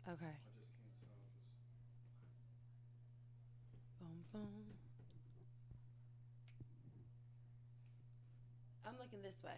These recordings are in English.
Okay. Boom, boom. I'm looking this way.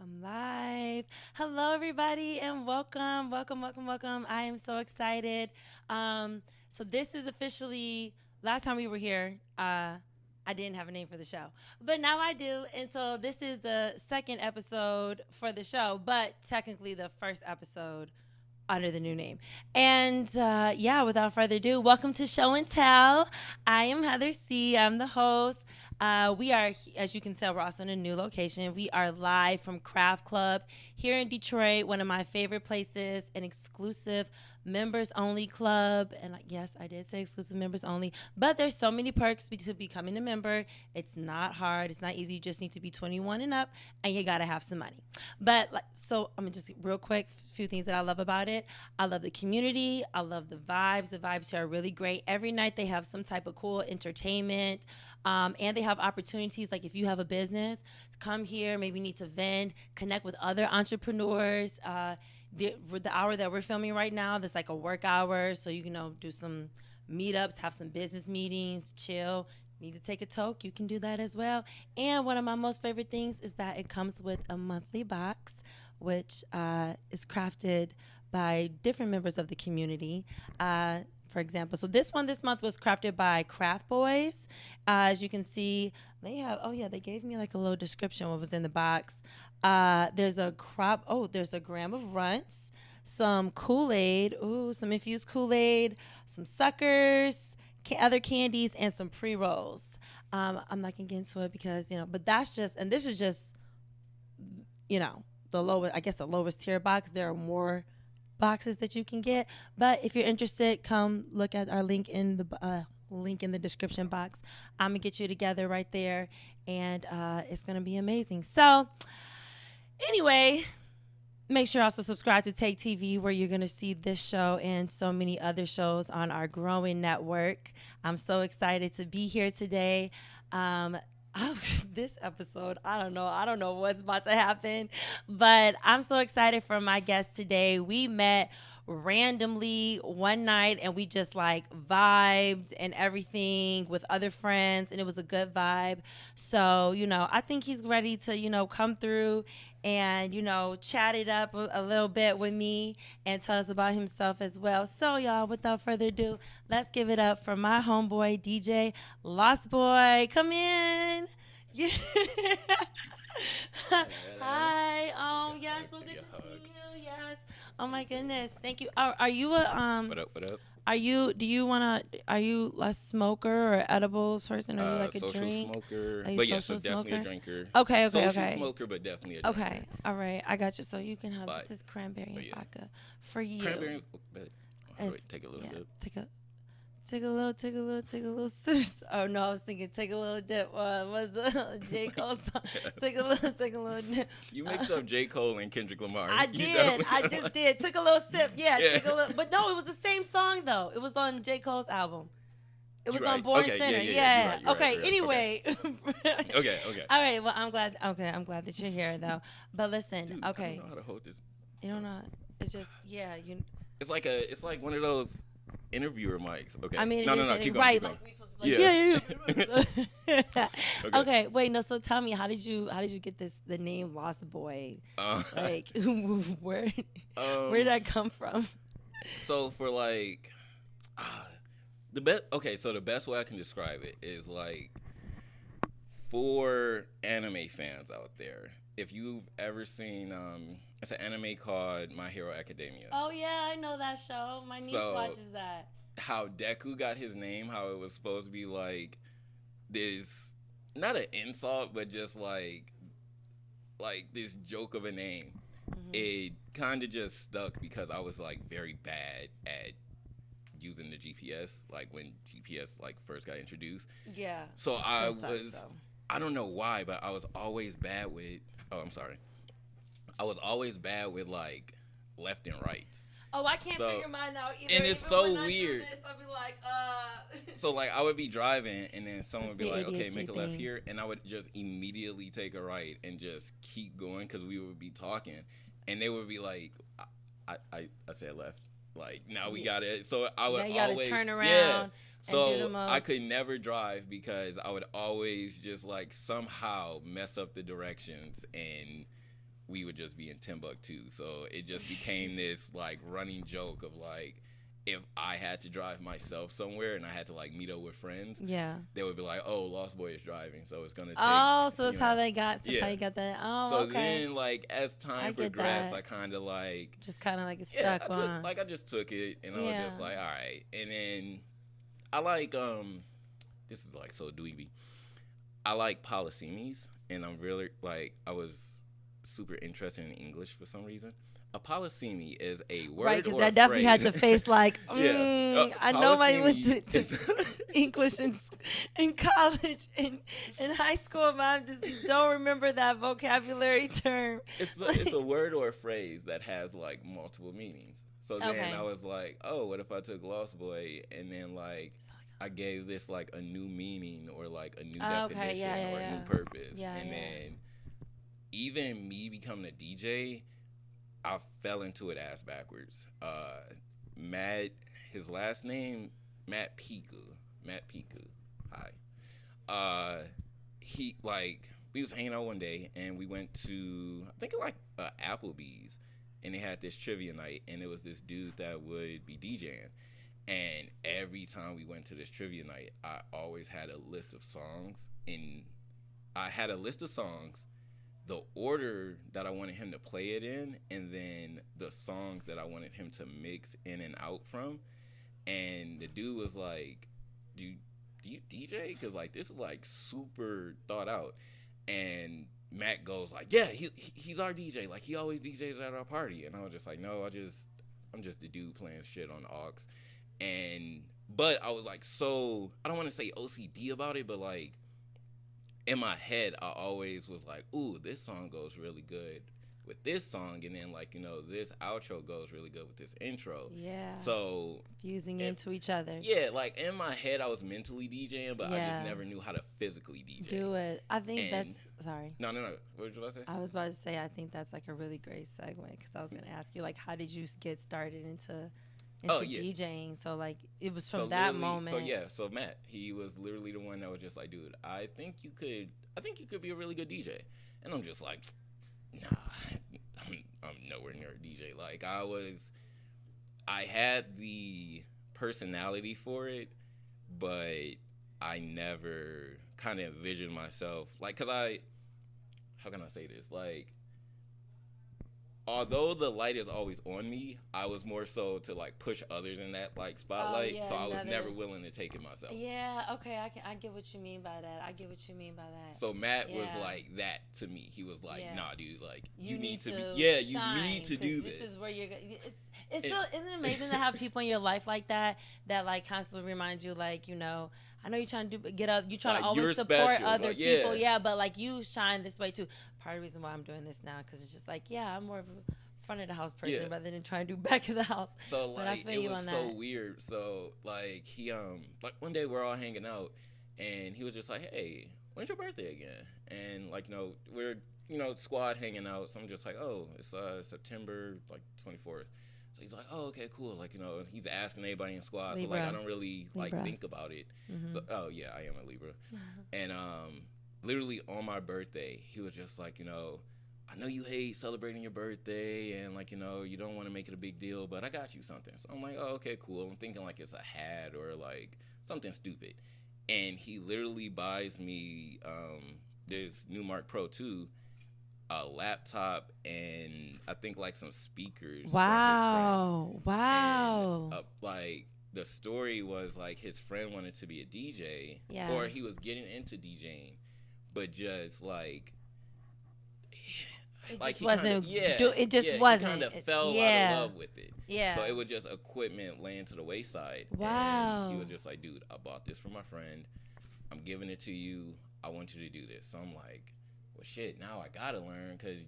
I'm live. Hello, everybody, and welcome, welcome, welcome, welcome. I am so excited. So this is officially last time we were here. I didn't have a name for the show, but now I do, and so this is the second episode for the show, but technically the first episode under the new name. And yeah, without further ado, welcome to Show and Tell. I am Heather C. I'm the host. We are, as you can tell, we're also in a new location. We are live from Craft Club here in Detroit, one of my favorite places, an exclusive members only club. And yes, I did say exclusive members only, but there's so many perks to becoming a member. It's not hard, it's not easy. You just need to be 21 and up, and you got to have some money. But like, so I'm mean, just real quick, few things that I love about it. I love the community. I love the vibes. The vibes here are really great. Every night they have some type of cool entertainment, and they have opportunities. Like if you have a business, come here. Maybe you need to vend, connect with other entrepreneurs. The hour that we're filming right now, there's like a work hour, so you can do some meetups, have some business meetings, chill. Need to take a toke, you can do that as well. And one of my most favorite things is that it comes with a monthly box, which is crafted by different members of the community. For example, so this one this month was crafted by Craft Boys. As you can see, they have, oh yeah, they gave me like a little description what was in the box. There's a gram of runts, some Kool-Aid, ooh, some infused Kool-Aid, some suckers, other candies, and some pre-rolls. I'm not gonna get into it because but that's just, and this is just you know the lowest, I guess, the lowest tier box. There are more boxes that you can get, but if you're interested, come look at our link in the description box. I'm gonna get you together right there, and it's gonna be amazing. So anyway, make sure also subscribe to Take TV, where you're going to see this show and so many other shows on our growing network. I'm so excited to be here today. Um, this episode, I don't know what's about to happen, but I'm so excited for my guest today. We met randomly one night and we just like vibed and everything with other friends, and it was a good vibe. So I think he's ready to come through and chat it up a little bit with me and tell us about himself as well. So y'all, without further ado, let's give it up for my homeboy DJ Lost Boy. Come in. Yeah. Hi. Yes, so good Give you to a see hug. you. Yes. Oh my goodness. Thank you. Are you a What up? What up? are you do you wanna are you a smoker or edibles person? Are you like a Social drink? smoker, Are you a but yeah, so social definitely a smoker? drinker. Okay, okay, Social okay. smoker, but definitely a drinker. Okay. All right. I got you. So you can have, But this is cranberry but and yeah, vodka for you. cranberry. But wait, It's take a little yeah. sip. Take a little. Oh no, I was thinking take a little dip. Was J Cole song? Take a little dip. You Uh, mixed up J. Cole and Kendrick Lamar. I You did. definitely I just did. Took a little sip. Yeah, yeah. took a little. But no, it was the same song though. It was on J Cole's album. It You was on right. Born Okay. Yeah. Center. Yeah. Yeah. You're Yeah. right. You're right. Okay. You're right. Okay. Anyway. Okay. Okay. All right. Well, I'm glad. Okay, I'm glad that you're here though. But listen. Dude, I don't Okay. know how to hold this. You don't know. It's just yeah. You. It's like one of those interviewer mics. Okay. I mean, No. it No. is No. Keep going. right. Keep going. Like we supposed to be Yeah. like yeah. Okay. Okay. Wait. No. So tell me, how did you get the name Lost Boy? Uh, Like where did um. that come from? So for like the best. Okay. So the best way I can describe it is like for anime fans out there. If you've ever seen, it's an anime called My Hero Academia. Oh yeah, I know that show. My niece So watches that. how Deku got his name, how it was supposed to be like this, not an insult, but just like this joke of a name. Hmm. It kind of just stuck because I was like very bad at using the GPS, like when GPS like first got introduced. Yeah. So It I still sucks was, though. I don't know why, but I was always bad with. Oh, I'm sorry. I was always bad with like left and right. Oh, I can't So figure mine out either. and it's Even so when I weird. do this, I'll be like, So like I would be driving and then someone would Must be be like, okay, ADHD make a left thing. here, and I would just immediately take a right and just keep going because we would be talking, and they would be like, I said left, like now we Yeah. got it. So I would Now you gotta always turn yeah. around and do the So I most. could never drive because I would always just like somehow mess up the directions and we would just be in Timbuktu. So it just became this like running joke of like if I had to drive myself somewhere and I had to like meet up with friends, Yeah. they would be like, "Oh, Lost Boy is driving, so it's gonna take." Oh, so that's you how know. they got. So that's how Yeah. you got that. Oh, So okay. then, like as I time get progressed, that. I kind of like Just kind of like it's yeah, stuck on. I just took it and I was Yeah. just like, all right. And then I like this is like so dweeby. I like Polysemies, and I'm really like I was super interested in English for some reason. A Polysemy is a word Right, because or I a definitely had phrase. the face like, Yeah, I know I went Polysemy to is English in college and in high school, but I just don't remember that vocabulary term. it's a word or a phrase that has like multiple meanings. So then Okay. I was like, oh, what if I took Lost Boy and then like I gave this like a new meaning or like a new Okay, definition yeah, or a yeah. new purpose. Yeah, and yeah. then even me becoming a DJ, I fell into it ass backwards. Matt, his last name, Matt Piku. Matt Piku. Hi. He like we was hanging out one day and we went to I think like Applebee's and they had this trivia night and it was this dude that would be DJing. And every time we went to this trivia night, I always had a list of songs. And I had a list of songs, the order that I wanted him to play it in, and then the songs that I wanted him to mix in and out from. And the dude was like, do you DJ? Because like this is like super thought out. And Matt goes like, yeah, he's our DJ. Like he always DJs at our party. And I was just like, no, I'm just the dude playing shit on aux. But I was like, so I don't want to say OCD about it, but like in my head, I always was like, ooh, this song goes really good with this song, and then like this outro goes really good with this intro. Yeah. So fusing into each other. yeah, like in my head, I was mentally DJing, but I Yeah. just never knew how to physically DJ. Do it. I think And- that's sorry. No. What did I say? I was about to say I think that's like a really great segue because I was gonna ask you like how did you get started into Oh, yeah. DJing? So like it was So from that literally- moment. So yeah, so Matt, he was literally the one that was just like, dude, I think you could be a really good DJ, and I'm just like, nah, I'm nowhere near a DJ. Like I had the personality for it, but I never kind of envisioned myself like, how can I say this? Like, although the light is always on me, I was more so to like push others in that like spotlight. yeah, so I was another- never willing to take it myself. Yeah. Okay. I get what you mean by that. I get what you mean by that. So Matt was Yeah. like that to me. He was like, Yeah. nah, dude, like you need to shine, be, yeah, you need to 'cause do this this. is where you're. It's And- so isn't it amazing to have people in your life like that like constantly remind you like I know you're trying to get up. You trying Like, to always you're support special, other like, yeah. people. Yeah, but like you shine this way too. Part of the reason why I'm doing this now because it's just like I'm more of a front of the house person Yeah. rather than trying to do back of the house. So But I like feel it you was on so that. weird. So like he like one day we're all hanging out and he was just like, hey, when's your birthday again? And like we're squad hanging out. So I'm just like, oh, it's September like 24th. So he's like, oh, okay, cool. Like he's asking everybody in squad. So like I Libra. don't really like Libra. think about it. Mhm. So oh yeah, I am a Libra. And literally on my birthday, he was just like, I know you hate celebrating your birthday and like, you don't want to make it a big deal, but I got you something. So I'm like, oh, okay, cool. I'm thinking like it's a hat or like something stupid. And he literally buys me this Newmark Pro 2, a laptop, and I think like some speakers. Wow. From his friend. Wow. And, like the story was like his friend wanted to be a DJ, Yeah. or he was getting into DJing, but just like It like just he kinda- wasn't. yeah, It just yeah, wasn't. He kind of It- fell yeah. out of love with it. Yeah. So it was just equipment laying to the wayside. Wow. And he was just like, dude, I bought this for my friend. I'm giving it to you. I want you to do this. So I'm like, well, shit, now I got to learn because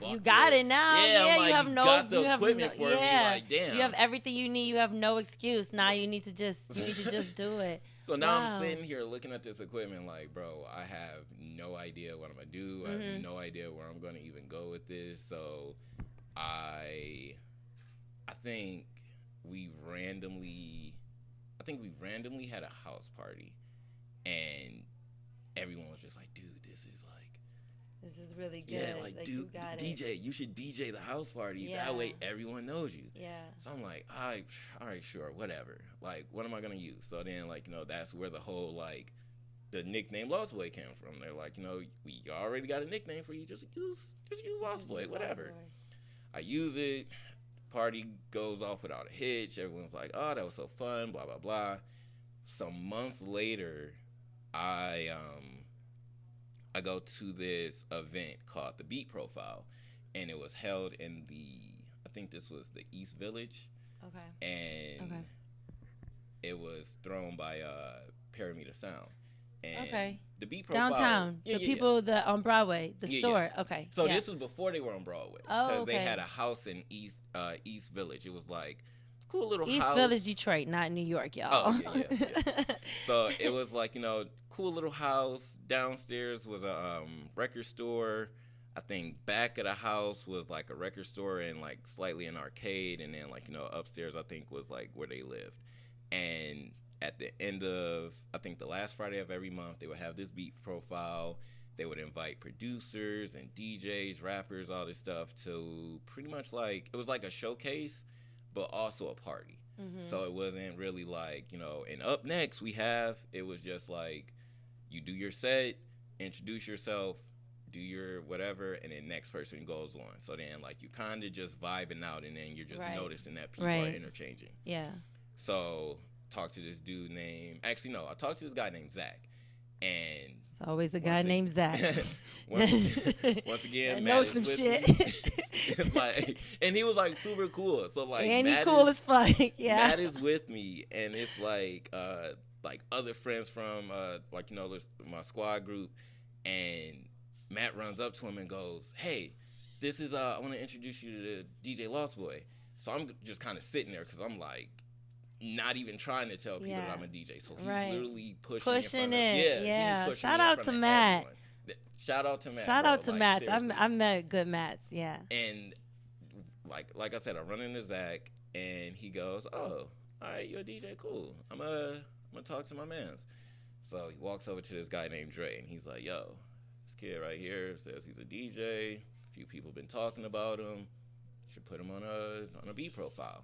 You got it now. Yeah, I'm like, you have you no, got the you have equipment no, for me. yeah. Like, damn. You have everything you need. You have no excuse. Now you need to just do it. So now Wow. I'm sitting here looking at this equipment like, bro, I have no idea what I'm gonna do. I have no idea where I'm gonna even go with this. So I think we randomly had a house party, and everyone was just like, dude, this is really good. Yeah, like dude, you got DJ, you should DJ the house party. Yeah. That way everyone knows you. Yeah. So I'm like, all right, sure, whatever. Like, what am I gonna use? So then, like, that's where the whole like the nickname Lost Boy came from. They're like, we already got a nickname for you. Just use Lost Boy, whatever. I use it. Party goes off without a hitch. Everyone's like, oh, that was so fun, blah blah blah. Some months later, I go to this event called the Beat Profile, and it was held in I think this was the East Village. Okay. And it was thrown by Parameter Sound. And the Beat Profile downtown. The people that on Broadway, the store. Yeah. Okay. So this was before they were on Broadway. Oh, because they had a house in East Village. It was like cool little house. East Village, Detroit, not New York, y'all. Oh, yeah. So it was like, cool little house. Downstairs was a record store. I think back of the house was like a record store and like slightly an arcade. And then like, upstairs I think was like where they lived. And at the end of, I think the last Friday of every month, they would have this Beat Profile. They would invite producers and DJs, rappers, all this stuff to pretty much like, it was like a showcase, but also a party. So it wasn't really like, and up next it was just like, you do your set, introduce yourself, do your whatever, and then next person goes on. So then like you kind of just vibing out, and then you're just noticing that people are interchanging. Yeah. So talked to this dude named, I talked to this guy named Zach. And it's always a guy named Zach. once again, Matt knows some shit. Like, and he was like super cool. So like, and he cool as fuck. Yeah. Matt is with me, and it's like other friends from my squad group, and Matt runs up to him and goes, "Hey, this is I want to introduce you to DJ Lost Boy." So I'm just kind of sitting there because I'm like, not even trying to tell people that I'm a DJ. So he's literally pushing it. Yeah. Shout out to Matt. Everyone. Shout out to Matt. Shout out to Matt. I met good Matts. Yeah. And like I said, I run into Zach, and he goes, "Oh, all right, you're a DJ, cool. I'm gonna talk to my mans." So he walks over to this guy named Dre, and he's like, "Yo, this kid right here says he's a DJ. A few people been talking about him. Should put him on a Beat Profile."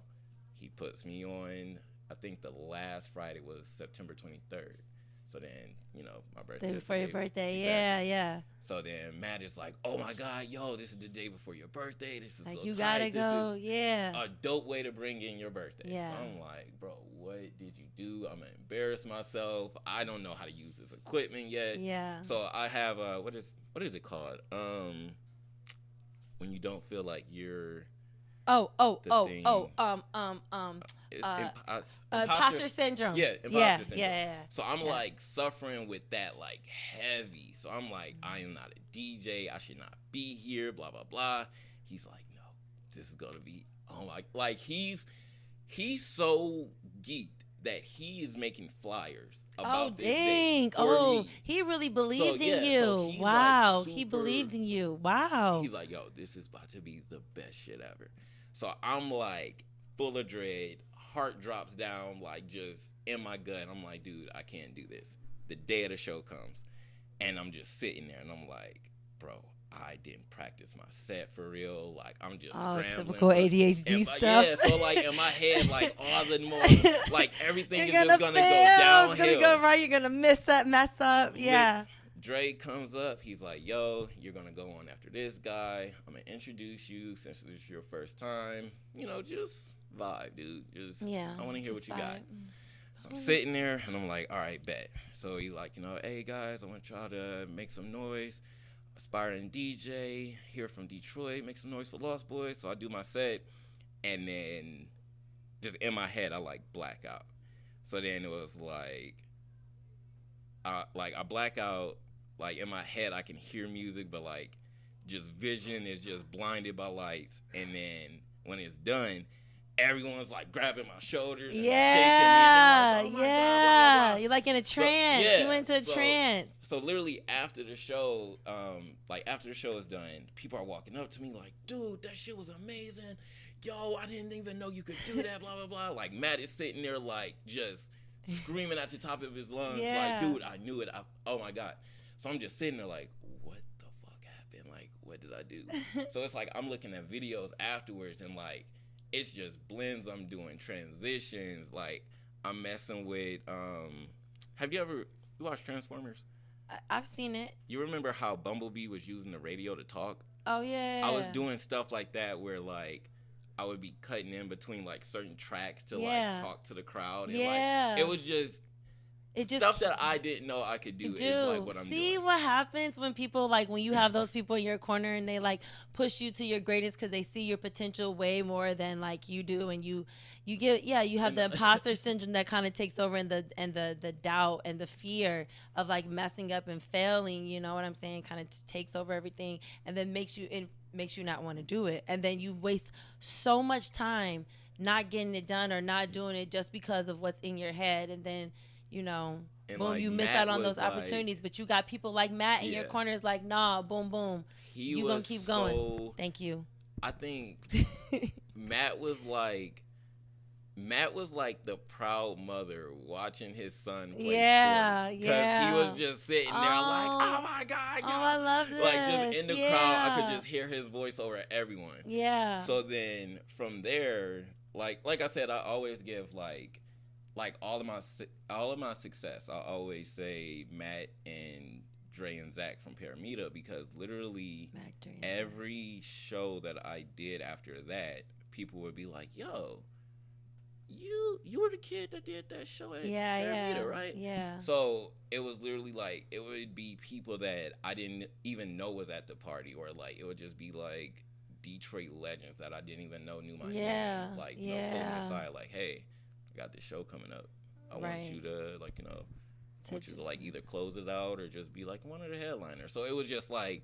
He puts me on, I think the last Friday was September 23rd. So then, my birthday. Day before your birthday. Exactly. Yeah. So then Matt is like, "Oh my God, yo, this is the day before your birthday. This is like, so you tight. gotta go. Yeah. A dope way to bring in your birthday." Yeah. So I'm like, "Bro, what did you do? I'm gonna embarrass myself. I don't know how to use this equipment yet." Yeah. So I have what is it called? When you don't feel like you're imposter syndrome. Yeah, imposter syndrome. Yeah. So I'm like suffering with that like heavy. So I'm like, I am not a DJ. I should not be here. Blah blah blah. He's like, no, this is gonna be. Oh my! Like he's so geeked that he is making flyers about this day for me. He really believed in you. So wow, like he believed in you. Wow. He's like, yo, this is about to be the best shit ever. So I'm like full of dread, heart drops down, like just in my gut. I'm like, dude, I can't do this. The day of the show comes, and I'm just sitting there, and I'm like, bro, I didn't practice my set for real. Like I'm just scrambling. Typical ADHD stuff. Yeah, so like in my head, like all the more, like everything is just gonna go downhill. It's gonna go right. You're gonna mess up. Yeah. Dre comes up. He's like, yo, you're going to go on after this guy. I'm going to introduce you since this is your first time. Just vibe, dude. I want to hear what you got. So I'm sitting there, and I'm like, all right, bet. So he like, hey, guys, I want y'all to make some noise. Aspiring DJ, here from Detroit, make some noise for Lost Boys. So I do my set, and then just in my head, I like black out. So then it was like I black out. Like in my head, I can hear music, but like just vision is just blinded by lights, and then when it's done, everyone's like grabbing my shoulders and like, shaking me, and Yeah, they're like, "Oh my god, blah blah yeah. blah." You're like in a So trance. You yeah, went into a trance. so literally after the show, like after the show is done, people are walking up to me like, "Dude, that shit was amazing. Yo, I didn't even know you could do that." Blah blah blah. Like Matt is sitting there like just screaming at the top of his lungs, Yeah. like, "Dude, I knew it. Oh my god." So I'm just sitting there like, "What the fuck happened? Like, what did I do?" So it's like I'm looking at videos afterwards, and like it's just blends. I'm doing transitions. Like I'm messing with. Have you watched Transformers? I've seen it. You remember how Bumblebee was using the radio to talk? Oh yeah. I was doing stuff like that where like I would be cutting in between like certain tracks to Yeah. like talk to the crowd, and Yeah. like it was just stuff that I didn't know I could do. Is like what I'm doing. See what happens when people like when you have those people in your corner and they like push you to your greatest because they see your potential way more than like you do, and you have the imposter syndrome that kind of takes over, and the doubt and the fear of like messing up and failing. You know what I'm saying? Kind of takes over everything, and then makes you not want to do it, and then you waste so much time not getting it done or not doing it just because of what's in your head, and then. You know, And boom, like you miss Matt out on was those opportunities, but you got people like Matt in your Yeah. corners like, nah, boom, boom. You gonna keep going. Thank you. I think Matt was like the proud mother watching his son play Yeah, sports. Because yeah. he was just sitting there like, oh my God, Oh, I love this. like just in the crowd, I could Yeah. just hear his voice over everyone. Yeah. So then from there, like I said, I always give like all of my success, I always say Matt and Dre and Zach from Paramita, because literally Mac, Dre, and every show that I did after that, people would be like, "Yo, you were the kid that did that show at Paramita, right?" Yeah. So it was literally like it would be people that I didn't even know was at the party, or like it would just be like Detroit legends that I didn't even know knew my name, like pulling me aside, like, "Hey, I got this show coming up. I want you to like, want you to like either close it out or just be like one of the headliners." So it was just like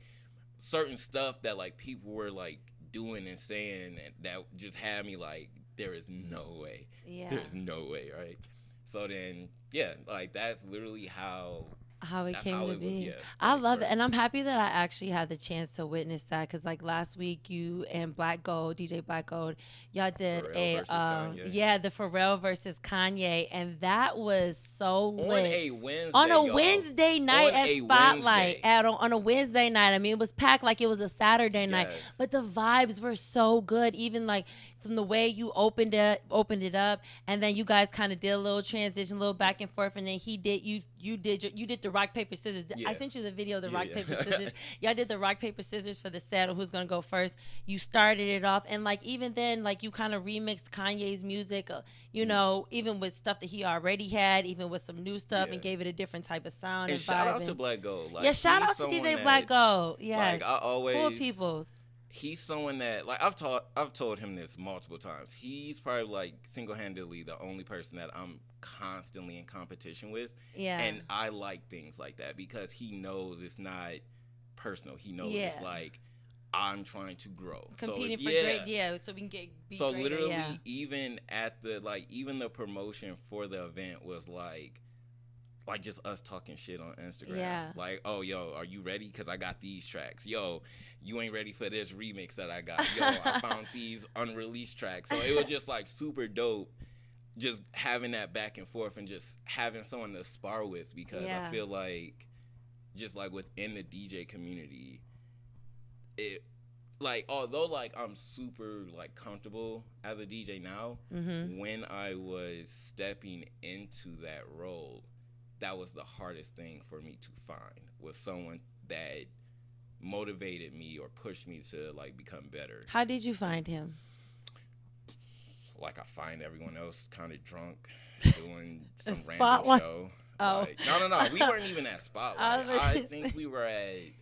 certain stuff that like people were like doing and saying, and that just had me like, there is no way. Yeah. There's no way, right? So then, yeah, like that's literally how it came to be. Yeah, I like, love it, right. and I'm happy that I actually had the chance to witness that, because like last week you and Black Gold, DJ Black Gold, y'all did Pharrell versus Kanye. the Pharrell versus Kanye, and that was so lit. On a Wednesday night at Spotlight, on a Wednesday night. I mean, it was packed like it was a Saturday night, but the vibes were so good. Even like from the way you opened it up, and then you guys kind of did a little transition, a little back and forth, and then you did the rock paper scissors. Yeah. I sent you the video of the rock paper scissors. Y'all did the rock paper scissors for the set of who's gonna go first. You started it off, and like even then, like you kind of remixed Kanye's music, even with stuff that he already had, even with some new stuff, and gave it a different type of sound and vibe. Shout out to Black Gold. Like, yeah, shout out to DJ Black Gold. Yeah, like I always cool peoples. He's someone that like I've told him this multiple times. He's probably like single-handedly the only person that I'm constantly in competition with. Yeah. And I like things like that because he knows it's not personal. He knows it's like I'm trying to grow. Competing for great, so we can be so greater, literally even at the even the promotion for the event was like just us talking shit on Instagram. Yeah. Like, "Oh, yo, are you ready? Because I got these tracks. Yo, you ain't ready for this remix that I got. Yo, I found these unreleased tracks." So it was just like super dope just having that back and forth and just having someone to spar with, because I feel like just like within the DJ community, it like although like I'm super like comfortable as a DJ now, when I was stepping into that role, that was the hardest thing for me to find, was someone that motivated me or pushed me to like become better. How did you find him? Like I find everyone else kind of drunk doing some random Spotlight. show. Oh. Like, no, we weren't even at Spotlight. I think we were at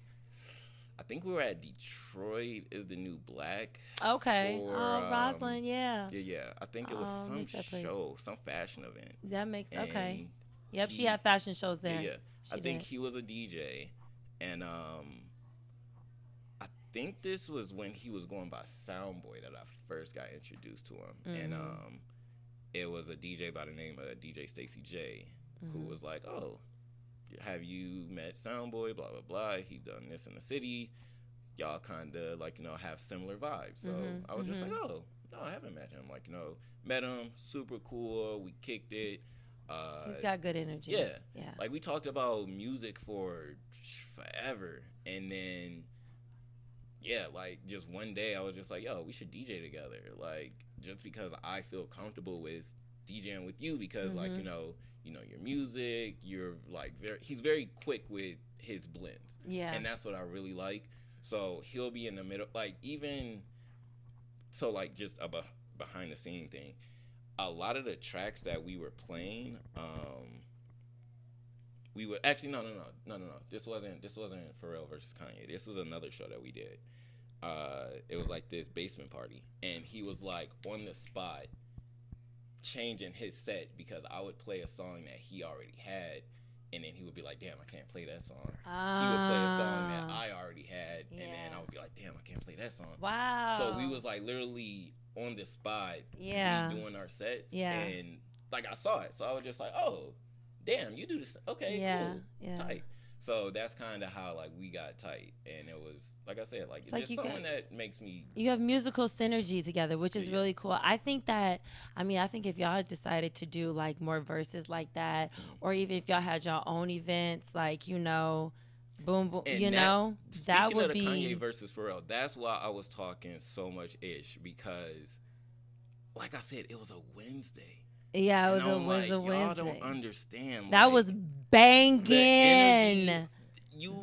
Detroit is the New Black. Okay. Or, Rosalind, yeah. Yeah. I think it was some show, some fashion event. That makes okay. And Yep, she had fashion shows there. Yeah. I think he was a DJ, and I think this was when he was going by Soundboy that I first got introduced to him, and it was a DJ by the name of DJ Stacy J, who was like, "Oh, have you met Soundboy? Blah blah blah. He done this in the city. Y'all kind of like have similar vibes." So I was just like, "Oh, no, I haven't met him. Like met him, super cool. We kicked it. He's got good energy. Yeah. Like we talked about music for forever, and then like just one day I was just like, yo, we should DJ together. Like just because I feel comfortable with DJing with you because like your music, you're like he's very quick with his blends. Yeah. And that's what I really like. So he'll be in the middle, like even so like just a behind the scene thing. A lot of the tracks that we were playing, we would actually no. This wasn't Pharrell versus Kanye. This was another show that we did. It was like this basement party, and he was like on the spot changing his set because I would play a song that he already had, and then he would be like, "Damn, I can't play that song." He would play a song that I already had, and then I would be like, "Damn, I can't play that song." Wow. So we was like literally on the spot, doing our sets, and like I saw it, so I was just like, "Oh, damn, you do this? Okay, cool, tight." So that's kind of how like we got tight, and it was like I said, like it's just someone that makes me. You have musical synergy together, which is really cool. I think if y'all decided to do like more verses like that, or even if y'all had your own events, like boom, boom, and that would be. Speaking of the Kanye versus Pharrell, that's why I was talking so much ish because, like I said, it was a Wednesday. Yeah, it was a Wednesday. Y'all don't understand. That was banging.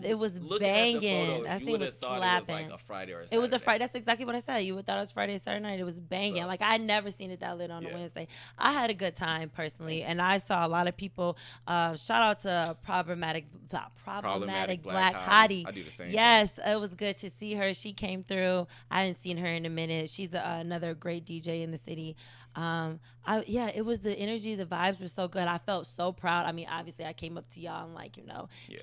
It was banging. That I thing would was have thought slapping. it was like a Friday or a Saturday. It was a Friday. That's exactly what I said. You would thought it was Friday or Saturday night. It was banging. So, like I never seen it that lit on a Wednesday. I had a good time personally, and I saw a lot of people. Shout out to problematic Black Hottie. I do the same. Yes, it was good to see her. She came through. I hadn't seen her in a minute. She's another great DJ in the city. It was the energy, the vibes were so good. I felt so proud. I mean, obviously I came up to y'all and like,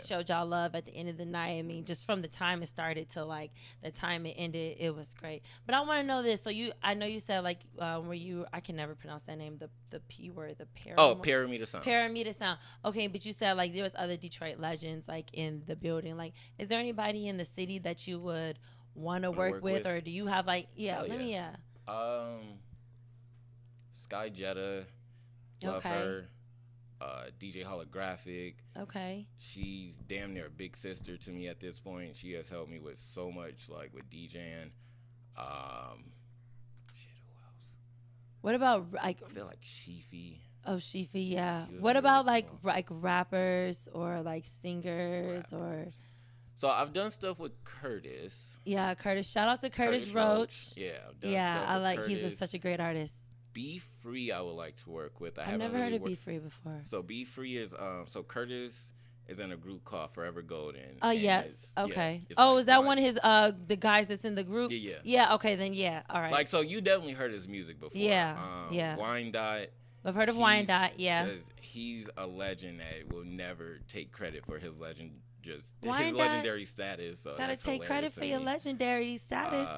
showed y'all love at the end of the night. I mean, just from the time it started to like the time it ended, it was great. But I want to know this. So I know you said like, I can never pronounce that name, the P word, the Paramita Sound. Paramita Sound. Okay. But you said like there was other Detroit legends like in the building. Like, is there anybody in the city that you would want to work with? Or do you have like, Sky Jetta, love her. DJ Holographic. Okay. She's damn near a big sister to me at this point. She has helped me with so much, like with DJing. Who else? What about like? I feel like Sheefy. Oh, Sheefy, yeah. What about like rappers or like singers or? So I've done stuff with Curtis. Yeah, Curtis. Shout out to Curtis Roach. Yeah, I've done stuff I like. Curtis. He's such a great artist. Be Free, I would like to work with. I've never heard of Be Free before. So Be Free is so Curtis is in a group called Forever Golden. Oh yes, okay. Is that one of his the guys that's in the group? Yeah. Yeah, okay, then all right. Like so, you definitely heard his music before. Yeah. Wyandotte. I've heard of Wyandotte. Yeah. Because he's a legend that will never take credit for his legend. His legendary status. So gotta take credit for your legendary status.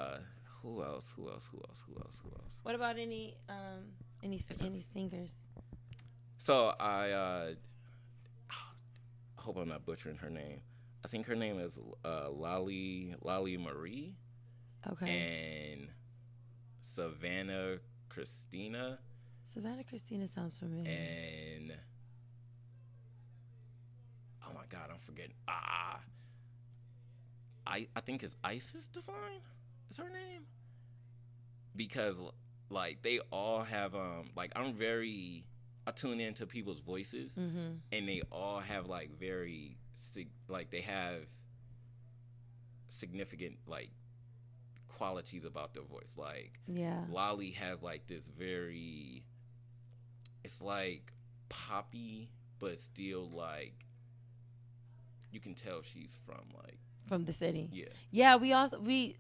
Who else? What about any singers? So I hope I'm not butchering her name. I think her name is Lali Marie. Okay. And Savannah Christina. Savannah Christina sounds familiar. And oh my God, I'm forgetting. I think it's Isis Divine. Is her name? Because like they all have like I tune into people's voices, and they all have like they have significant like qualities about their voice. Like Lali has like this it's like poppy, but still like you can tell she's from the city. Yeah.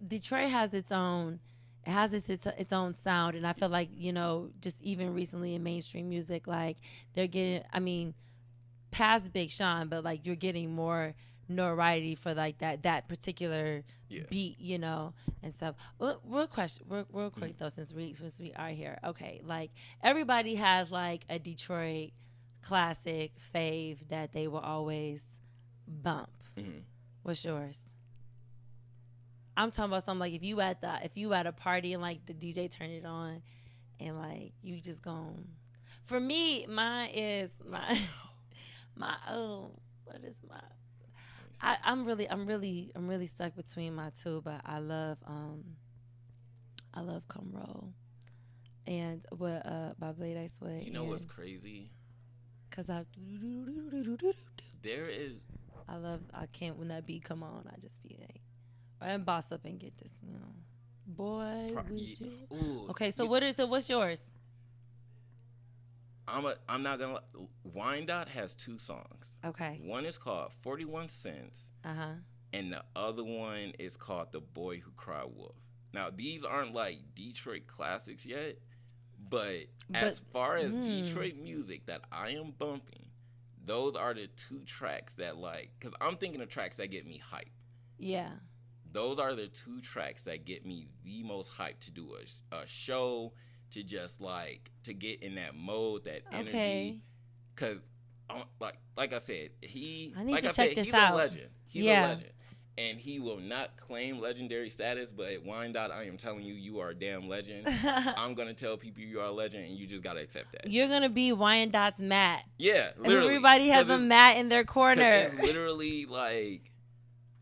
Detroit has its own. It has its own sound, and I feel like just even recently in mainstream music, like they're getting. I mean, past Big Sean, but like you're getting more notoriety for like that particular Yeah. beat, you know, and stuff. Well, real question, real quick though, since we are here. Okay, like everybody has like a Detroit classic fave that they will always bump. Mm-hmm. What's yours? I'm talking about something like if you at a party and like the DJ turned it on and like you just gone. For me, mine is my my what is my I'm really stuck between my two, but I love Come Roll and what by Blade Ice Way. You know what's crazy? Cause I There is. I can't when that beat come on, I just be like, and boss up and get this, you know, boy. Would you? Ooh, Okay, so what's yours? I'm not gonna lie. Wyandotte has 2 songs. Okay. One is called 41 Cents, and the other one is called The Boy Who Cried Wolf. Now these aren't like Detroit classics yet, but as far as Detroit music that I am bumping, those are the 2 tracks that like, cause I'm thinking of tracks that get me hype. Yeah. Those are the 2 tracks that get me the most hyped to do a show, to just like to get in that mode, that energy. Okay. Cause like I said, he's a legend. He's a legend. And he will not claim legendary status, but at Wyandotte, I am telling you, you are a damn legend. I'm gonna tell people you are a legend, and you just gotta accept that. You're gonna be Wyandotte's Matt. Yeah, literally. Everybody has a Matt in their corner. It's literally like,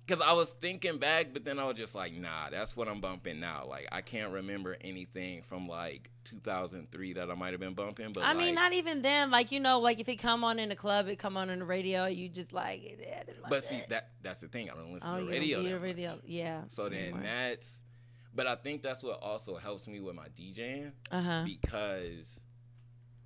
because I was thinking back, but then I was just like, nah, that's what I'm bumping now. Like, I can't remember anything from like 2003 that I might have been bumping. But I mean, not even then. Like, you know, like if it come on in the club, it come on the radio, you just like, yeah, this is my but shit. See, that's the thing. I don't listen to the radio. Yeah. So then but I think that's what also helps me with my DJing, because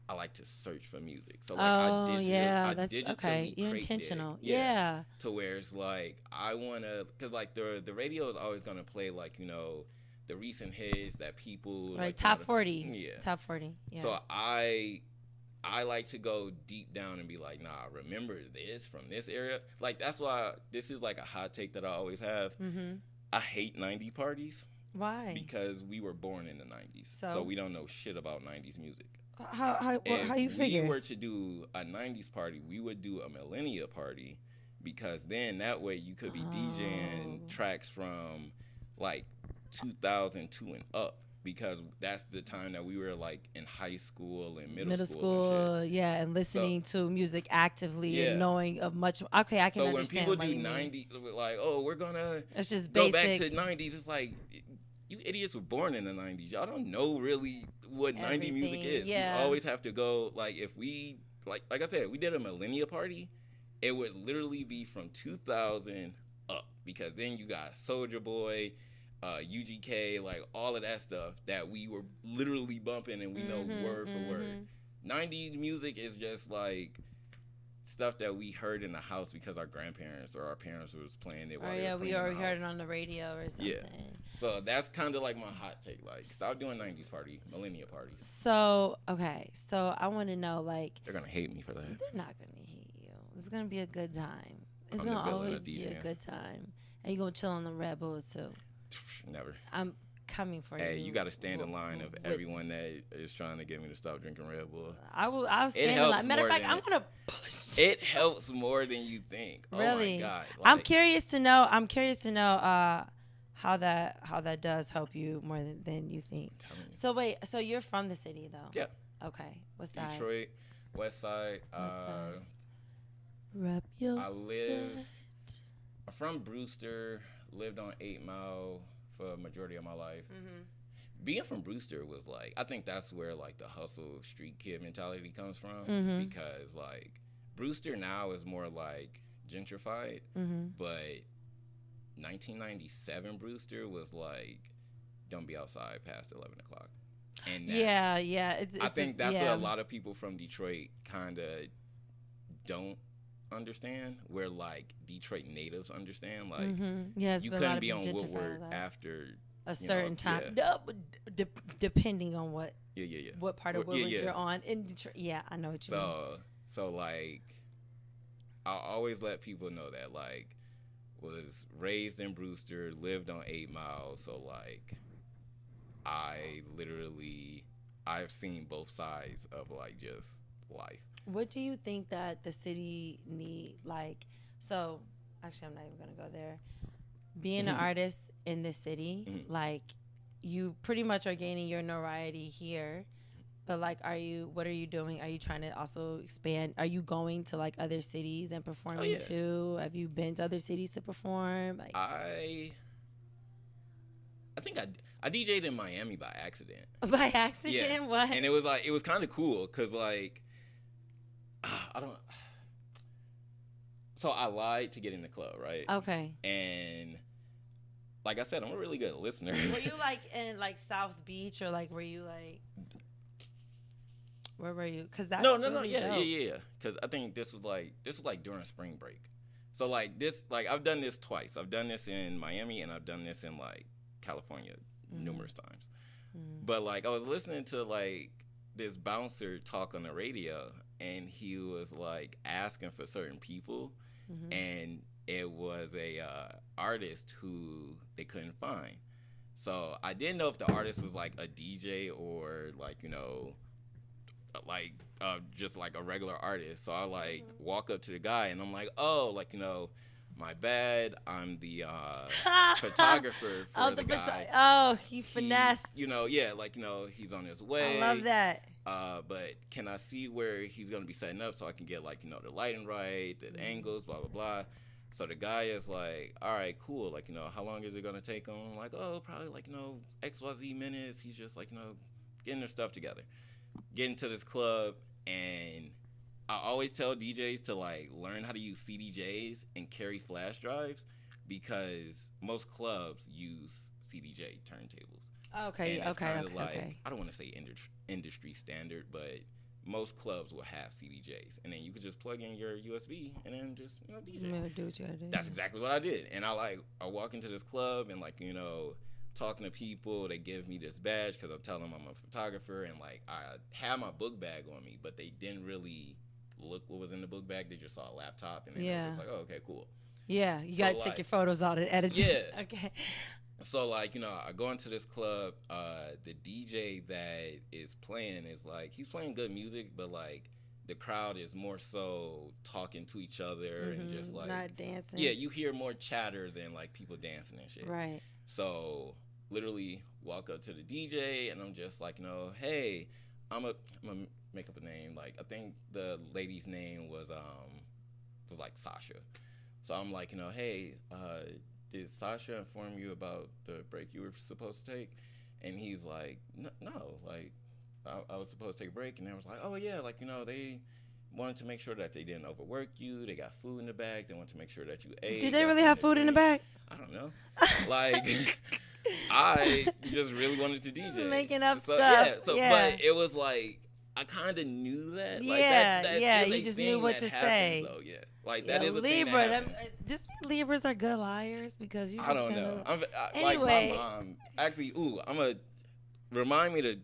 I like to search for music. So like I digitally okay. You're intentional. Yeah. To where it's like I wanna, cause like the radio is always gonna play like, you know, the recent hits that people right, like, top 40. Yeah. Top 40. Yeah. So I like to go deep down and be like, nah, remember this from this era. Like that's why this is like a hot take that I always have. I hate 90 parties. Why? Because we were born in the 90s. So we don't know shit about 90s music. How you figure? If we were to do a 90s party, we would do a millennia party, because then that way you could be DJing tracks from like 2002 and up, because that's the time that we were like in high school and middle school and shit. Yeah, and listening to music actively and knowing of much. Okay, I can understand. So when people do 90s, like, oh, we're gonna it's just go back to 90s, it's like, you idiots were born in the 90s. Y'all don't know really what 90 music is. Yeah. You always have to go, like, if we, like I said, we did a millennia party, it would literally be from 2000 up, because then you got Soulja Boy, UGK, like all of that stuff that we were literally bumping and we know word for word. 90s music is just like stuff that we heard in the house because our grandparents or our parents was playing it while they were we already heard it on the radio or something. Yeah. So that's kind of like my hot take. Like, stop doing 90s party, millennia parties. So, okay. So I want to know, like, they're going to hate me for that. They're not going to hate you. It's going to be a good time. It's going to always be a good time. And you're going to chill on the Red Bulls, too. Never. I'm coming for you. Hey, you got to stand in line of everyone that is trying to get me to stop drinking Red Bull. I'll stand in line. Matter of fact, I'm going to push. It helps more than you think. Really? Oh, my God. Like, I'm curious to know how that does help you more than you think. So wait, so you're from the city though? Yeah. Okay. What side? Detroit, West Side. Rep your I'm from Brewster. Lived on 8 Mile for a majority of my life. Being from Brewster was like, I think that's where like the hustle street kid mentality comes from, because like Brewster now is more like gentrified, but 1997 Brewster was like, don't be outside past 11 o'clock. And I think that's what a lot of people from Detroit kind of don't understand, where like Detroit natives understand. Like, you couldn't be on Woodward after a certain time, depending on what what part of Woodward you're on in Detroit. Yeah, I know what you mean. So like, I always let people know that like, was raised in Brewster, lived on 8 Mile, so like I literally I've seen both sides of like just life. What do you think that the city need? Like, so actually, I'm not even gonna go there. Being an artist in this city, Mhm. like, you pretty much are gaining your notoriety here. But like, what are you doing? Are you trying to also expand? Are you going to like other cities and Oh performing yeah, too? Have you been to other cities to perform? Like, I I think I DJ'd in Miami by accident. by Yeah, accident? What? and it was kind of cool because like I don't. So I lied to get in the club, right? Okay. And like I said, I'm a really good listener. Were you like in like South Beach, or like were you like, where were you? Because that's no, really yeah, dope. yeah. Because I think this was like during spring break. So like this, like I've done this twice. I've done this in Miami and I've done this in like California numerous times. But like I was listening to like this bouncer talk on the radio, and he was like asking for certain people, and it was a artist who they couldn't find. So I didn't know if the artist was like a DJ or like like just like a regular artist. So I like walk up to the guy and I'm like, oh, like my bad. I'm the photographer for the guy. Oh, he finessed. Yeah, like he's on his way. I love that. But can I see where he's gonna be setting up so I can get like the lighting right, the angles, blah blah blah. So the guy is like, all right, cool. Like how long is it gonna take him? I'm like, oh, probably like XYZ minutes. He's just like getting their stuff together, getting to this club, and I always tell DJs to like learn how to use CDJs and carry flash drives because most clubs use CDJ turntables. Okay, And it's okay, kinda okay, like, okay. I don't want to say industry standard, but most clubs will have CDJs, and then you could just plug in your USB and then just DJ. Do what you gotta do. That's exactly what I did. And I walk into this club and like talking to people. They give me this badge because I tell them I'm a photographer, and like I had my book bag on me, but they didn't really look what was in the book bag. They just saw a laptop, and then they were just like, oh, okay, cool. Yeah, you So, gotta like, take your photos out and edit. Yeah. Okay. So like I go into this club. The DJ that is playing is like he's playing good music, but like the crowd is more so talking to each other and just like not dancing. Yeah, you hear more chatter than like people dancing and shit. Right. So literally walk up to the DJ and I'm just like hey, I'm gonna make up a name. Like I think the lady's name was like Sasha. So I'm like hey, did Sasha inform you about the break you were supposed to take? And he's like, no, like I was supposed to take a break. And I was like, oh yeah, like they wanted to make sure that they didn't overwork you. They got food in the bag. They wanted to make sure that you ate. Did they really have food in the bag? I don't know. Like I just really wanted to DJ. Just making up stuff. But it was like I kind of knew that. Like, that you just knew what to say. So yeah, like that is a Libra. thing that happens. Just Libras are good liars because you. Just I don't know. Anyway, like my mom. Actually, I'm gonna remind me to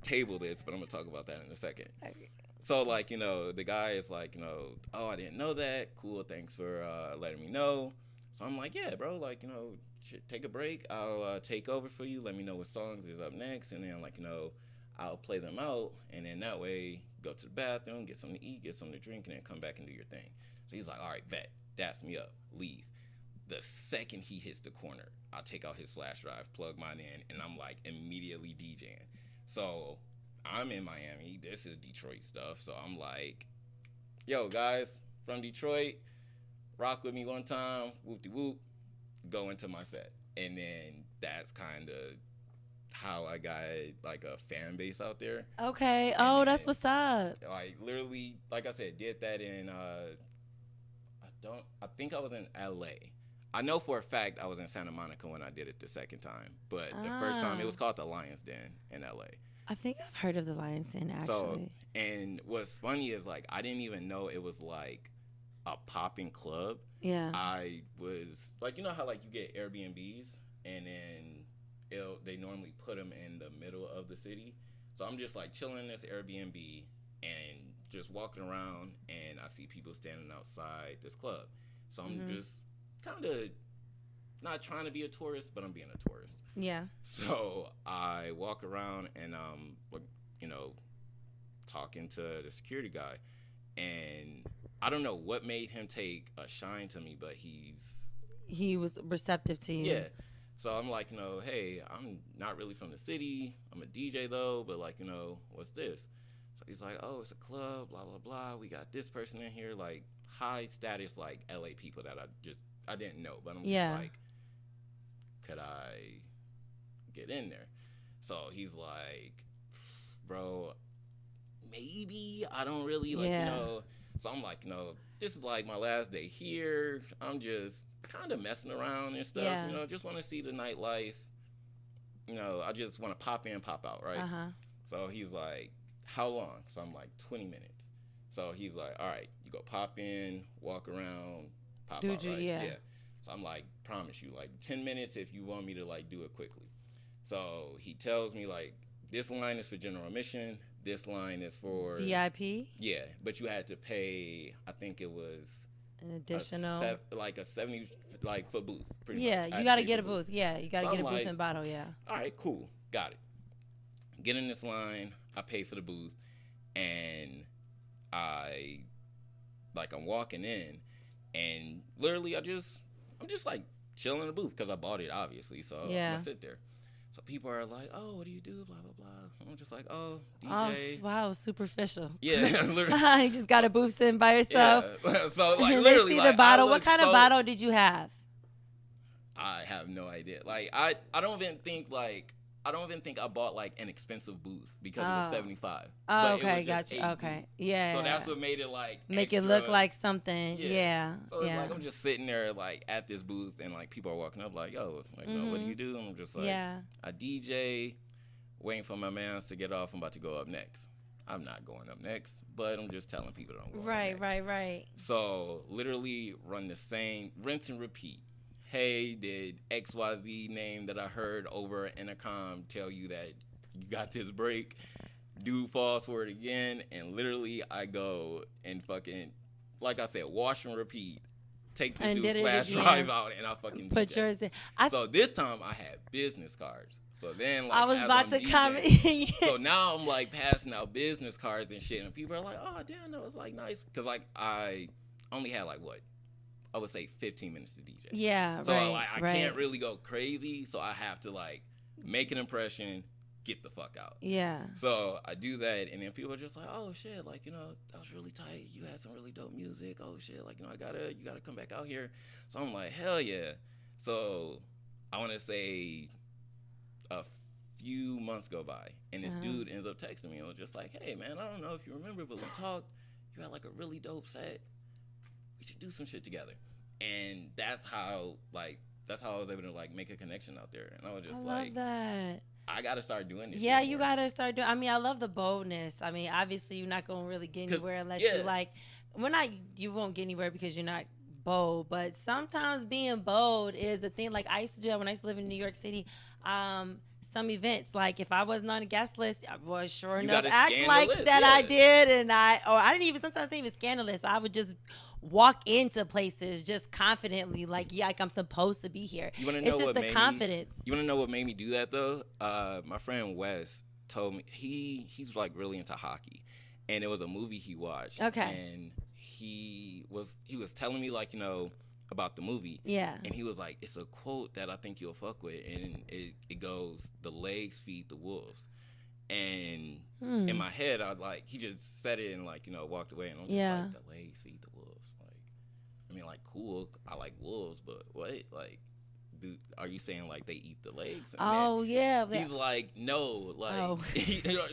table this, but I'm gonna talk about that in a second. Okay. So like the guy is like oh, I didn't know that. Cool, thanks for letting me know. So I'm like, yeah, bro, like take a break. I'll take over for you. Let me know what songs is up next, and then like I'll play them out, and then that way go to the bathroom, get something to eat, get something to drink, and then come back and do your thing. So he's like, all right, bet. That's me up. Leave. The second he hits the corner, I'll take out his flash drive, plug mine in, and I'm like immediately DJing. So I'm in Miami. This is Detroit stuff. So I'm like, yo, guys from Detroit, rock with me one time, whoop-de-whoop, go into my set. And then that's kind of how I got like a fan base out there. Okay. And That's then, what's up. Like literally, like I said, did that in I think I was in LA. I know for a fact I was in Santa Monica when I did it the second time, but the first time it was called the Lions Den in LA. I think I've heard of the Lions Den actually. So, and what's funny is like I didn't even know it was like a popping club. Yeah. I was like, how like you get Airbnbs and then they normally put them in the middle of the city. So I'm just like chilling in this Airbnb and just walking around, and I see people standing outside this club. So I'm just kind of not trying to be a tourist, but I'm being a tourist. Yeah. So I walk around and you know, talking to the security guy, and I don't know what made him take a shine to me, but he was receptive to you. Yeah. So I'm like, you know, hey, I'm not really from the city. I'm a DJ though, but like, you know, what's this? So he's like, oh, it's a club, blah blah blah. We got this person in here, like high status, like LA people that I didn't know, but I'm just like, could I get in there? So he's like, bro, maybe. I don't really like, you know. So I'm like, you know, this is like my last day here. I'm just kind of messing around and stuff, you know, just want to see the nightlife. You know, I just want to pop in, pop out, right? So he's like, how long? So I'm like, 20 minutes. So he's like, all right, you go pop in, walk around, pop out, right? Yeah. So I'm like, promise you, like 10 minutes if you want me to like do it quickly. So he tells me like, this line is for general admission. This line is for VIP. Yeah, but you had to pay. I think it was an additional like a 70 like for booth. Pretty much. You got to get a booth. Yeah, you got to get a booth and bottle. Yeah. All right, cool, got it. Get in this line. I pay for the booth, and I'm walking in, and literally I'm just like chilling in the booth because I bought it obviously. So I'm gonna sit there. So people are like, oh, what do you do? Blah, blah, blah. I'm just like, oh, DJ. Oh, wow, superficial. Yeah, literally. You just got a booth sitting by yourself. Yeah. So, like, and literally, they see the bottle. What kind of bottle did you have? I have no idea. Like, I don't even think I bought, like, an expensive booth because it was $75. Oh, okay, gotcha. Okay, yeah. So that's what made it, like, make it look like something. Yeah. So it's like I'm just sitting there, like, at this booth, and, like, people are walking up, like, yo, like, you know, what do you do? And I'm just like, I DJ, waiting for my mans to get off. I'm about to go up next. I'm not going up next, but I'm just telling people that I'm going up next. Right. So literally run the same, rinse and repeat. Hey, did XYZ name that I heard over intercom tell you that you got this break? Dude falls for it again, and literally I go and fucking, like I said, wash and repeat. Take this dude's flash drive out, and I fucking put yours in. So this time I had business cards. So then, like, I was about to come. So now I'm like passing out business cards and shit, and people are like, "Oh, damn, that was like nice," because like I only had like what I would say 15 minutes to DJ. Yeah, so I can't really go crazy, so I have to like make an impression, get the fuck out. Yeah. So I do that, and then people are just like, "Oh shit, like, you know, that was really tight. You had some really dope music. Oh shit, like, you know, you gotta come back out here." So I'm like, hell yeah. So I want to say a few months go by, and this dude ends up texting me and was just like, "Hey man, I don't know if you remember, but we talked. You had like a really dope set. We should do some shit together." And that's how I was able to like make a connection out there. And I was just love that. I gotta start doing this. Yeah, you gotta start doing. I mean, I love the boldness. I mean, obviously you're not gonna really get anywhere unless you like. You won't get anywhere because you're not bold. But sometimes being bold is a thing. Like I used to do that when I used to live in New York City. Some events, like if I wasn't on a guest list, I was sure enough act like that I did, and I didn't even sometimes even scan the list. I would just walk into places just confidently, like I'm supposed to be here. It's just the confidence. You want to know what made me do that though? My friend Wes told me he's like really into hockey, and it was a movie he watched. Okay. And he was telling me like, you know, about the movie. Yeah. And he was like, it's a quote that I think you'll fuck with, and it goes, "The legs feed the wolves." And in my head, he just said it and like, you know, walked away, and I'm just like, the legs feed the wolves. Like, I mean, like, cool, I like wolves, but what? Like, are you saying like they eat the legs? And yeah. He's like, no, like,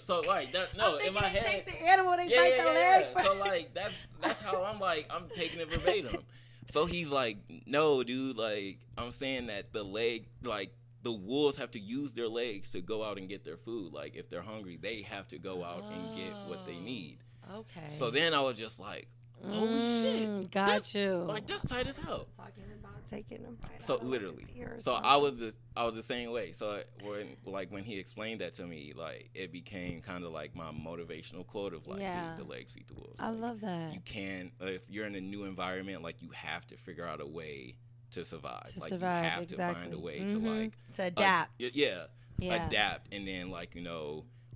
so like that. No, in my head, chase the animal, they bite the leg. So like that's how I'm taking it verbatim. So he's like, no, dude, like, I'm saying that the wolves have to use their legs to go out and get their food. Like, if they're hungry, they have to go out and get what they need. Okay. So then I was just like, holy shit. Got you. Like, that's tight as hell. Talking about taking them. So literally. So I was the same way. So when he explained that to me, like, it became kind of like my motivational quote of like, dude, the legs feed the wolves. I like, love that. You can't, if you're in a new environment, like, you have to figure out a way to survive. To like survive, you have exactly. to find a way Mm-hmm. to like to adapt. yeah, Yeah. adapt, and then like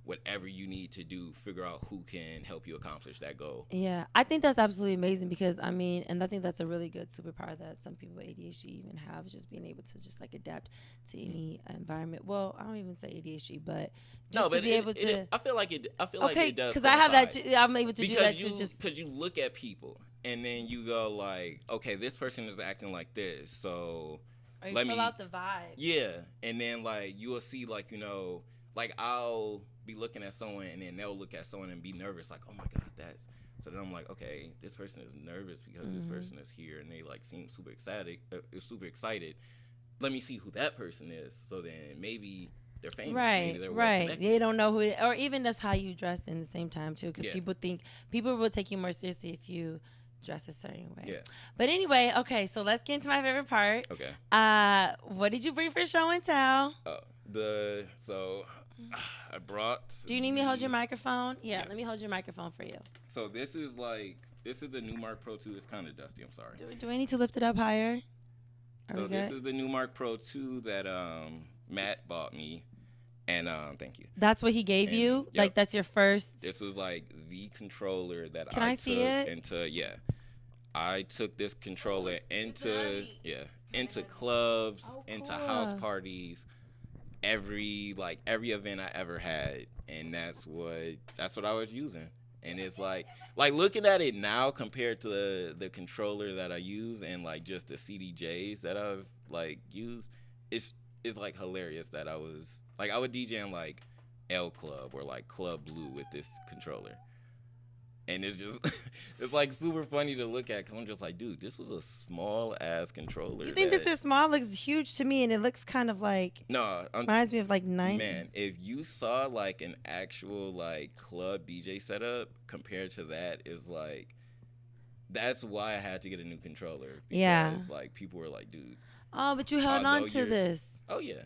whatever you need to do, figure out who can help you accomplish that goal. Yeah, I think that's absolutely amazing because I mean, and I think that's a really good superpower that some people with ADHD even have, just being able to just like adapt to any environment. Well, I don't even say ADHD, but just No, but to be able to. I feel like Okay, it does. because I have that. coincide. Too, I'm able to do that too. Just Because you look at people and then you go like, okay, this person is acting like this, so or you let fill me out the vibe. yeah, and then like you will see like like I'll be looking at someone and then they'll look at someone and be nervous like, oh my god, that's so then I'm like, okay, this person is nervous because this person is here and they like seem super excited. Let me see who that person is. So then maybe they're famous. Right, Maybe they're right. They don't know who, or even that's how you dress in the same time too, because Yeah. people will take you more seriously if you dress a certain way. Yeah. But anyway, okay, so let's get into my favorite part. Okay. What did you bring for show and tell? I brought. Do you need me to hold your microphone? Yeah, Yes. let me hold your microphone for you. So this is the Newmark Pro 2. It's kind of dusty. I'm sorry. Do I need to lift it up higher? Are So we this good? is the Newmark Pro 2 that Matt bought me, and thank you. That's what he gave And, you? yep. Like that's your first? This was like the controller that Can I took see it? I took this controller it's heavy. into clubs, Oh, into cool. house parties, every event I ever had, and that's what I was using. And it's like looking at it now compared to the controller that I use and like just the CDJs that I've like used, it's like hilarious that I would DJ in like L Club or like Club Blue with this controller. And it's just, it's like super funny to look at because I'm just like, dude, this was a small ass controller. You think this is small? It looks huge to me, and it looks kind of like reminds me of like 90. Man, if you saw like an actual like club DJ setup compared to that, is like, that's why I had to get a new controller. Because like people were like, dude. Oh, but you held on to this. Oh yeah.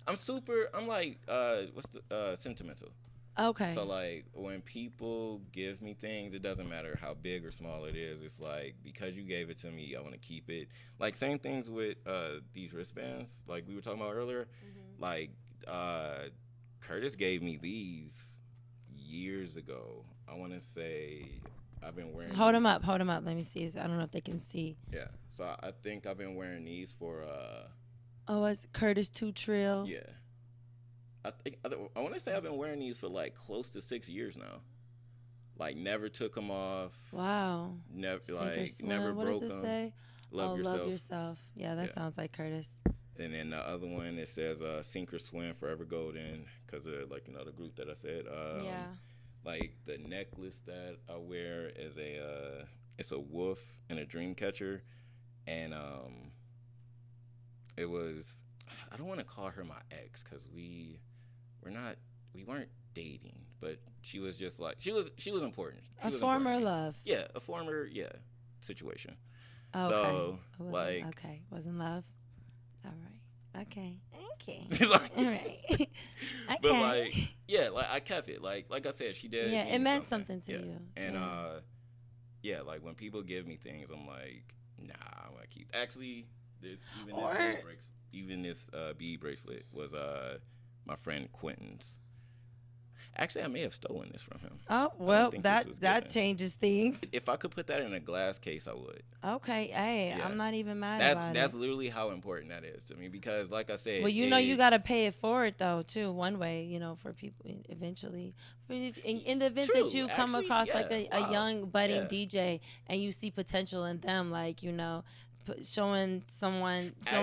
I'm like, what's the sentimental. Okay. So like when people give me things, it doesn't matter how big or small it is. It's like, because you gave it to me, I want to keep it. Like same things with these wristbands, like we were talking about earlier. Like Curtis gave me these years ago. I want to say I've been wearing. Hold them up. Let me see. I don't know if they can see. Yeah. So I think I've been wearing these for. Oh, it's Curtis 2 Trill. Yeah. I want to say I've been wearing these for like close to 6 years now. Like never took them off. Wow. Never Swim. never what broke does it them. say? Love yourself. Love yourself. Yeah, that sounds like Curtis. And then the other one, it says sink or swim, forever golden, because of like the group that I said. Yeah. Like the necklace that I wear is it's a wolf and a dream catcher, and it was, I don't want to call her my ex because we weren't dating, but she was just like she was important. A former love. Yeah, a former situation. Okay. So wasn't love. All right. Okay. Like, all right. Okay. But like I kept it. Like I said, she did. Yeah, it meant something to you. And like when people give me things, I'm like, nah, I'm gonna keep. Actually, this bead bracelet was my friend Quentin's. Actually, I may have stolen this from him. Oh, well, that changes things. If I could put that in a glass case, I would. Okay, hey, yeah. I'm not even mad about it. That's literally how important that is to me because, like I said... Well, you got to pay it forward, though, too, one way, for people eventually. In the event that you come across, like, a young, budding DJ and you see potential in them, like, showing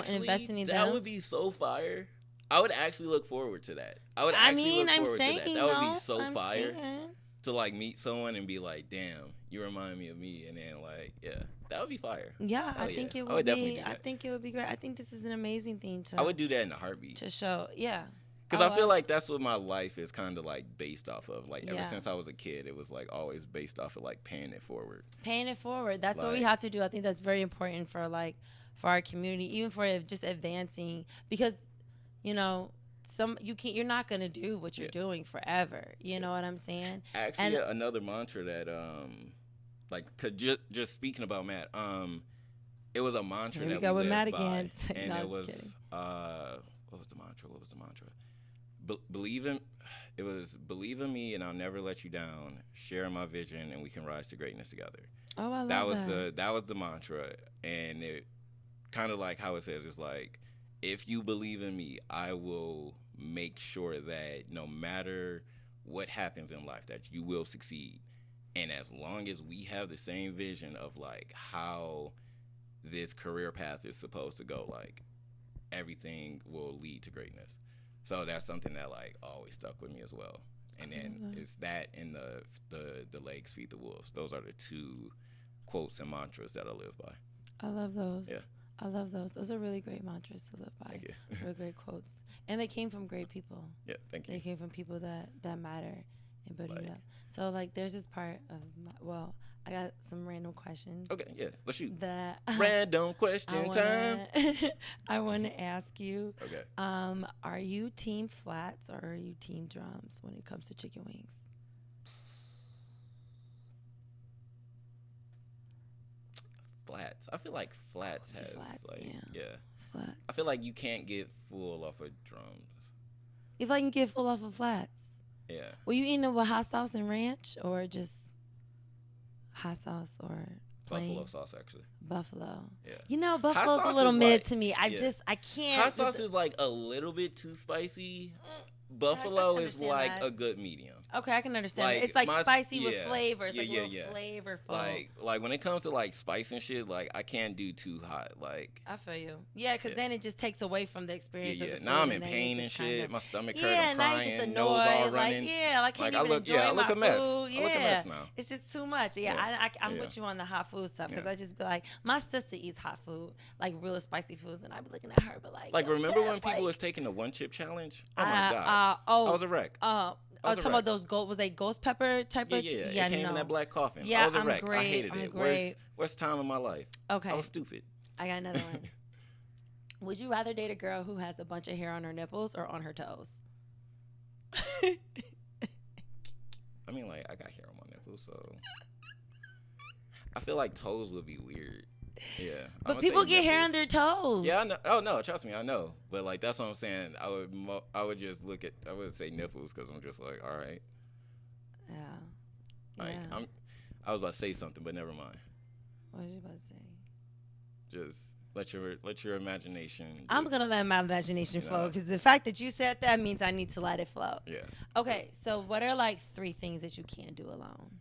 investing in them. That would be so fire. I would actually look forward to that. That would be so fire to like meet someone and be like, "Damn, you remind me of me," and then like, that would be fire. Yeah, I think it would be. I think it would be great. I think this is an amazing thing to. I would do that in a heartbeat. To show, yeah. Because I feel like that's what my life is kind of like based off of. Like ever since I was a kid, it was like always based off of like paying it forward. Paying it forward. That's what we have to do. I think that's very important for our community, even for just advancing because. You're not gonna do what you're doing forever. You know what I'm saying? Actually, another mantra that, just speaking about Matt, It was a mantra Here we that go we with Matt lived by, again. and No, it I'm just was kidding. what was the mantra? What was the mantra? Believe in. It was believe in me, and I'll never let you down. Share my vision, and we can rise to greatness together. Oh, I love That was that. that was the mantra, and it kind of like how it says, it's like, if you believe in me, I will make sure that no matter what happens in life, that you will succeed. And as long as we have the same vision of like how this career path is supposed to go, like everything will lead to greatness. So that's something that like always stuck with me as well. And then it's that and the legs feed the wolves. Those are the two quotes and mantras that I live by. I love those. Yeah. I love those. Those are really great mantras to live by. Thank you. Really great quotes. And they came from great people. Yeah, thank They you. came from people that matter and build Like- you up. So, like, there's this part of well, I got some random questions. Okay, yeah, let's shoot. That Random question time. I want to ask you. Okay. Are you team flats or are you team drums when it comes to chicken wings? Flats. I feel like flats Probably has flats, like yeah. yeah. Flats. I feel like you can't get full off of drums. If I can get full off of flats. Yeah. Were you eating it with hot sauce and ranch or just hot sauce or plain? Buffalo sauce actually. Buffalo. Yeah. You know, buffalo's a sauce little is mid like- to me. yeah. I can't. Hot sauce is like a little bit too spicy. Buffalo is understand like that. a good medium. Okay, I can understand. Like, it's like my- spicy with yeah. flavor. It's Yeah, like yeah, real yeah. flavorful. Like when it comes to like spice and shit, like I can't do too hot. Like I feel you. Yeah, because Yeah. then it just takes away from the experience. yeah, of yeah. the Now I'm food, in and then you pain and just shit. kinda- My stomach hurt. Yeah, I'm now you're just crying. annoyed. Nose all running. Like, yeah, I can't Like, even enjoy I look my a mess. food. Yeah. I look a mess now. It's just too much. Yeah, Yeah. I'm Yeah. with you on the hot food stuff because Yeah. I just be like, my sister eats hot food, like real spicy foods, and I be looking at her, but like, Like yo, remember when Tess, people like, was taking the one chip challenge? Oh my god, I was a wreck. I was a talking about wreck. those was they ghost pepper type Yeah, of? yeah. It came no. in that black coffin. Yeah, I was a I'm wreck. great. I hated I'm it. great. Worst time of my life. Okay, I was stupid. I got another one. Would you rather date a girl who has a bunch of hair on her nipples or on her toes? I mean, like I got hair on my nipples, so I feel like toes would be weird. Yeah, But people get hair on nipples. their toes. Yeah, I know. Oh no, trust me, I know. But like that's what I'm saying. I would just look at. I would say nipples because I'm just like, all right. Yeah. Like Yeah. I was about to say something, but never mind. What was you about to say? Just let your imagination. I'm just- gonna let my imagination you flow know. because the fact that you said that means I need to let it flow. Yeah. Okay, so what are like 3 things that you can't do alone?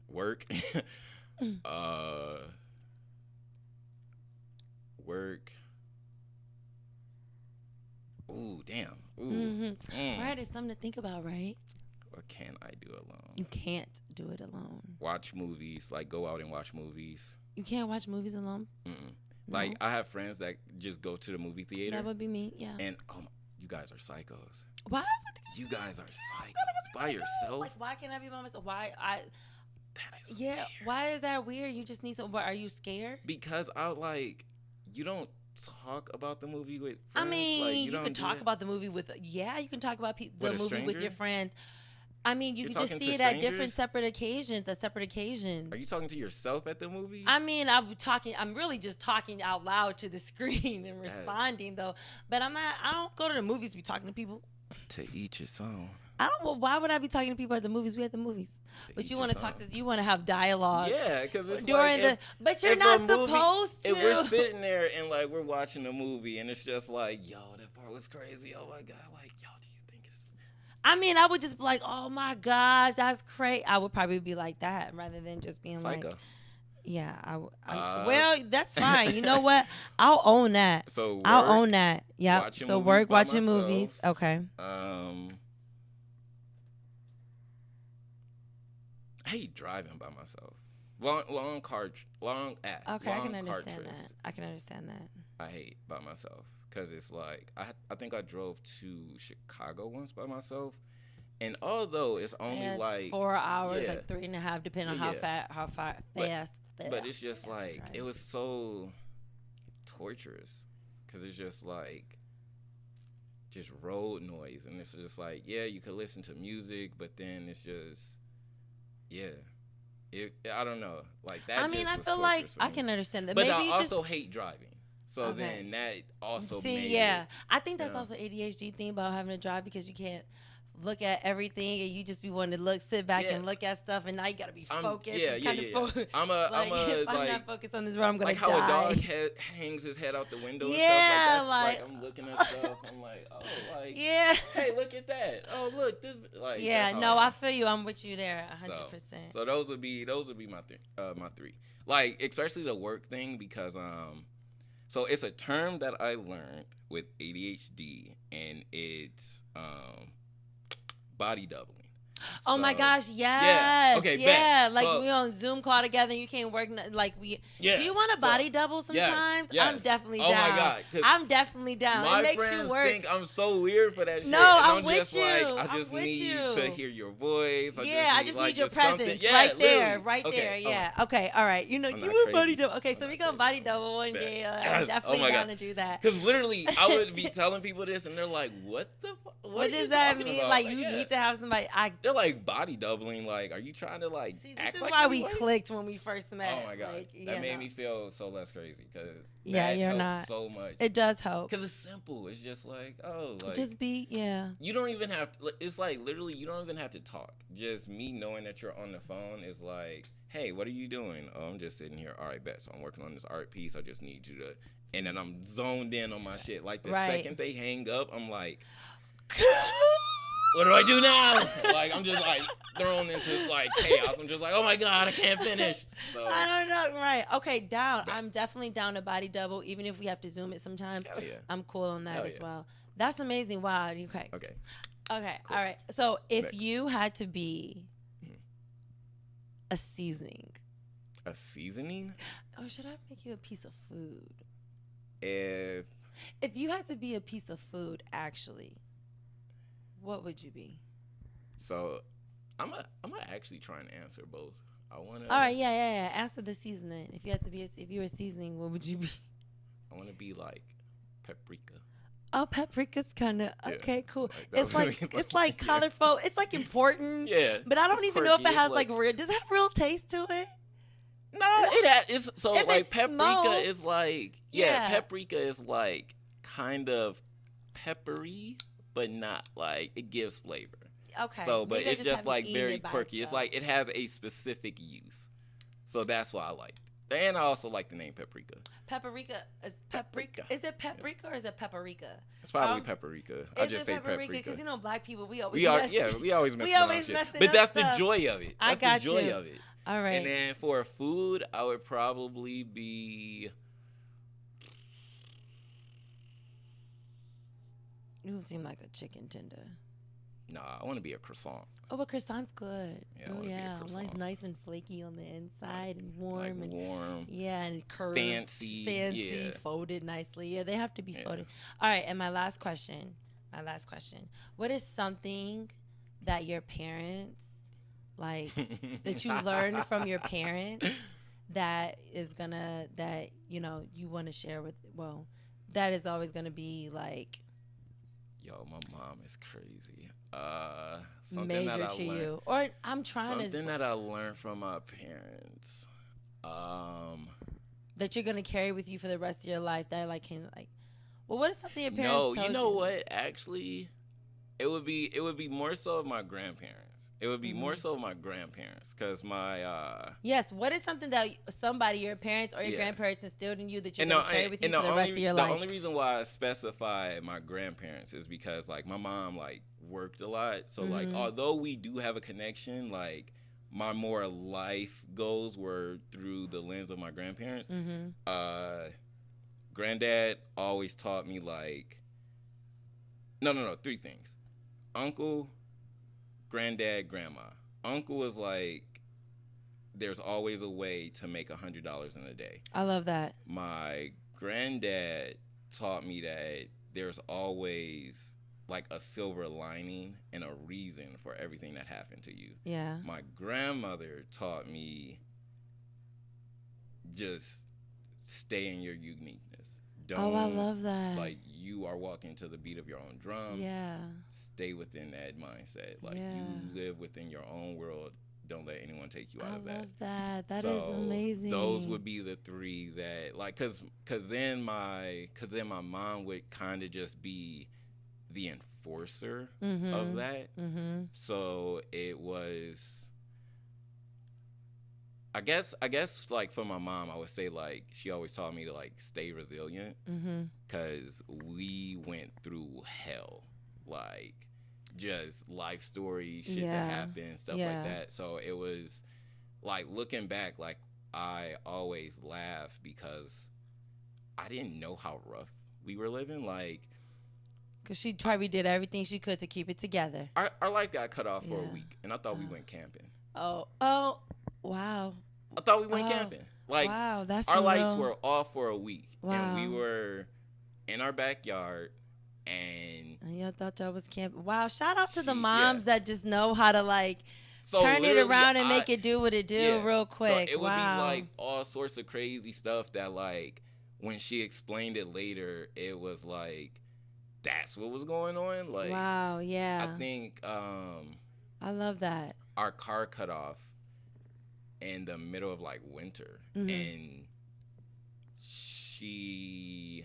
Work. Work. Ooh, damn. Ooh. Mm-hmm. Right, it's something to think about, right? What can I do alone? You can't do it alone. Watch movies. Like go out and watch movies. You can't watch movies alone. Mm-mm. No. Like I have friends that just go to the movie theater, That would be me. Yeah. and you guys are psychos. Why? You guys are psychos by yourself. Like, why can't I be by myself? Why? That is Yeah. weird. Why is that weird? You just need some. What? Are you scared? Because you don't talk about the movie with I friends. mean, like, you don't can do talk that? about the movie with. Yeah, you can talk about the With a movie with stranger? your friends. I mean, you You're can just talking see to it at different strangers? separate occasions. At separate occasions. Are you talking to yourself at the movies? I mean, I'm really just talking out loud to the screen and responding though. But I don't go to the movies to be talking to people. To each his own. I don't. Well, why would I be talking to people at the movies? We at the movies. To But each you want to his talk own. to. You want to have dialogue. Yeah, because it's During like but you're if not a movie- supposed to. if we're sitting there and like we're watching a movie and it's just like, yo, that part was crazy. Oh my god, like, yo, do you think it's? I mean, I would just be like, oh my gosh, that's crazy. I would probably be like that rather than just being Psycho. like, yeah. Uh, well, that's fine. You know what? I'll own that. So I'll work, own that. Yep. watching So movies work, by watching myself. movies. Okay. I hate driving by myself. Long car. Okay, I can car understand trips. that. I can understand that. I hate by myself because it's like I think I drove to Chicago once by myself, and although it's only And it's like 4 hours, yeah. like 3.5, depending on Yeah, how far But- fast. but it's just fast you like drive. it was so torturous because it's just like just road noise, and it's just like, yeah, you could listen to music, but then it's just, yeah, I don't know. Like that. I mean, just I was feel like torturous for I me. can understand that. But Maybe I you also just hate driving. So okay. then that also See, made yeah, it. I think You that's know. also ADHD thing about having to drive because you can't look at everything and you just be wanting to sit back Yeah. and look at stuff and now you gotta be focused. Yeah, It's yeah, kind yeah, of yeah. I'm like a if I'm like not focused on this road, I'm gonna like how a die. dog hangs his head out the window and stuff. Like Yeah, that's like I'm looking at stuff. I'm like, oh, like, yeah, hey, look at that. Oh, look, this like yeah. that's how No, I I am. feel you. I'm with you there, So 100%. so those would be my three. Like especially the work thing because so it's a term that I learned with ADHD and it's body doubling. Oh my So gosh, yeah, yes, okay, bet. yeah. Like So we on Zoom call together, and you can't work. Like we. yeah, Do you want a so body double yes, sometimes? I'm yes. definitely Oh down. my god, 'cause I'm definitely down. It my makes you friends work. think I'm so weird for that shit, No, and I'm I'm with just like, you. I I'm just with need you. to hear your voice. Yeah, I just like, need your something. presence Yeah, right there, literally. right Okay, there. I'm Yeah. Okay. All right. You know, I'm you not want body crazy. double. Okay, I'm so not we go crazy. body double one Bet. day. I'm Yes. definitely Oh my down god. to do that. Because literally, I would be telling people this, and they're like, "What the? What are you does that talking mean? about?" Like you yeah. need to have somebody. I They're like body doubling. Like, are you trying to like see. This act is like why we anybody? clicked when we first met. Oh my god, Like, that you made know. me feel so less crazy because Yeah, that you're helps not. so much. It does help. Because it's simple. It's just like, oh, like Just be, yeah. you don't even have to. It's like literally, you don't even have to talk. Just me knowing that you're on the phone is like, hey, what are you doing? Oh, I'm just sitting here. All right, bet. So I'm working on this art piece. I just need you to, and then I'm zoned in on my shit. Like the Right. second they hang up, I'm like, what do I do now? Like I'm just like thrown into like chaos. I'm just like, oh my god, I can't finish. So I don't know. Right. Okay, down. Bet. I'm definitely down to body double, even if we have to Zoom it sometimes. hell yeah. I'm cool on that Hell as yeah. well. That's amazing. Wow. Okay. Okay. Okay. Cool. All right. So if Next. you had to be Mhm. a seasoning, A seasoning? or should I make you a piece of food? If If you had to be a piece of food, actually, what would you be? so, I'm actually trying to answer both. I wanna. All right. Yeah. Answer the seasoning. If you had to be, if you were seasoning, what would you be? I want to be like paprika. Oh, paprika's kind of Yeah. okay. Cool. Like, that It's like would be it's like yeah. colorful. It's like important. Yeah. But I don't It's even know if quirky. it has It's like real. Does it have real taste to it? No, it has. It's so If like it's paprika is smoked, like yeah. paprika is like kind of peppery, but not like it gives flavor. Okay. So, but maybe I it's just haven't like eaten very it by quirky. It's itself. like it has a specific use. So that's why I like it. And I also like the name paprika. paprika. Is paprika? Paprika. Is it paprika or is it paprika? It's probably Um, paprika. I Is just it say paprika. Because you know black people we always We are, mess- yeah, we always mess we around always shit. messing But up that's stuff. the joy of it. I That's got the joy you. of it. All right. And then for food, I would probably be. You seem like a chicken tender. Nah, I want to be a croissant. Oh, but croissant's good. Yeah, I Oh wanna be a yeah, croissant. nice and flaky on the inside and warm Like and warm. yeah, and curved, Fancy, yeah. folded nicely. Yeah, they have to be Yeah. folded. All right, and my last question. What is something that your parents like that you learned from your parents that is gonna that you know you want to share with that is always gonna be like Yo, my mom is crazy. Something major that I to learned, you? Or I'm trying something to that I learned from my parents. that you're gonna carry with you for the rest of your life that like can like well what is something your parents No, told you know what? Actually, it would be more so of my grandparents. It would be more Mm-hmm. so of my grandparents, cause my yes, what is something that somebody, your parents or your Yeah. grandparents instilled in you that you're and gonna carry with you for the rest of your the life? only reason why I specify my grandparents is because like my mom like worked a lot, so like Mhm. although we do have a connection, like my more life goals were through the lens of my grandparents. Mm-hmm. Granddad always taught me like no, three things: uncle, granddad, grandma. Uncle is like there's always a way to make $100 in a day. I love that. My granddad taught me that there's always like a silver lining and a reason for everything that happened to you. Yeah. My grandmother taught me just stay in your uniqueness. Don't Oh, I love that. like you are walking to the beat of your own drum. yeah. Stay within that mindset. Like Yeah. you live within your own world. don't let anyone take you out I of that. love that. That So is amazing. those would be the three that like, cause then my mom would kind of just be the enforcer of that. So it was. I guess like for my mom, I would say like she always taught me to like stay resilient because we went through hell, like just life stories, shit that happened, stuff like that. So it was like looking back, like I always laugh because I didn't know how rough we were living. Like, because she probably did everything she could to keep it together. Our life got cut off for a week, and I thought we went camping. Oh, wow. I thought we went camping. Like, wow, that's our lights were off for a week, wow. and we were in our backyard, and y'all thought y'all was camping. Wow, shout out to the moms that just know how to like turn it around and make it do what it do real quick. So it would be like all sorts of crazy stuff that like when she explained it later, it was like that's what was going on. Like, wow, yeah. I think I love that. Our car cut off in the middle of like winter, and she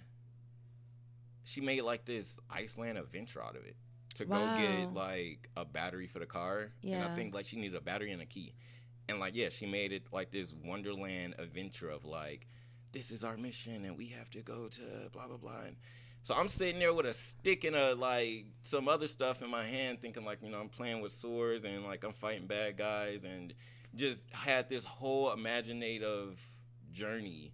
made like this Iceland adventure out of it to go get like a battery for the car, and I think like she needed a battery and a key, and like she made it like this Wonderland adventure of like this is our mission and we have to go to blah blah blah. And so I'm sitting there with a stick and a like some other stuff in my hand, thinking like, you know, I'm playing with swords and like I'm fighting bad guys, and just had this whole imaginative journey